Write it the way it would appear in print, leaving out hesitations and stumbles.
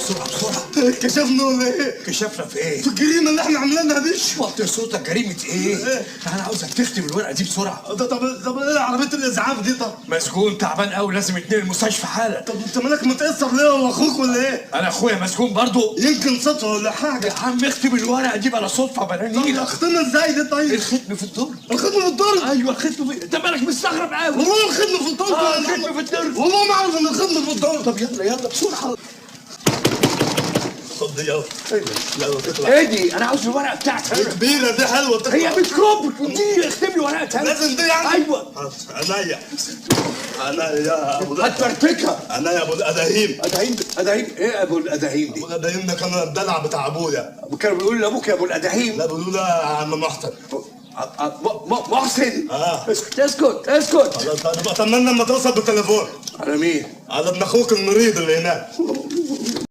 بسرعه بسرعه. كشفنا ولا ايه؟ كشفنا في ايه؟ في الجريمه اللي احنا عاملينها دي. وطي صوتك. جريمه ايه؟ انا عاوزك تكتب الورقه دي بسرعه. طب ايه عربيه الاسعاف دي؟ طب مسجون تعبان قوي، لازم يتنقل المستشفى حالا. طب انت مالك متاثر ليه؟ ولا اخوك ولا ايه؟ انا اخويا مسجون برضه. يمكن صدفه ولا حاجه. يا عم اكتب الورقه دي بلا صدفه بلا نيله. اختنا ازاي دي؟ طيب الختم في الدرج. الختم في الدرج؟ ايوه الختم في، انت مالك مستغرب قوي؟ والله الختم في الدرج. الختم في الدرج. والله ما اعرف ان الختم في الدرج. طب يلا يلا بسرعه. خد يلا. يلا تطلع. ايه دي؟ انا عاوز الورقه بتاعتي. كبيره دي حلوه تطلع. هي بتكب دي، اكتب لي ورقه تانية. لازم دي يعني؟ ايوه. عينيا يا ابو هتفرتكها. عينيا يا ابو الاداهيم. اداهيم ايه ابو الاداهيم دي؟ ابو الاداهيم ده كان الدلع بتاع ابويا. كانوا بيقولوا لابوك يا ابو الاداهيم. لا بيقولوا له يا عم محسن. محسن. اسكت اسكت اسكت. طب اتمنى لما توصل بالتليفون. على مين؟ على ابن اخوك المريض اللي هناك.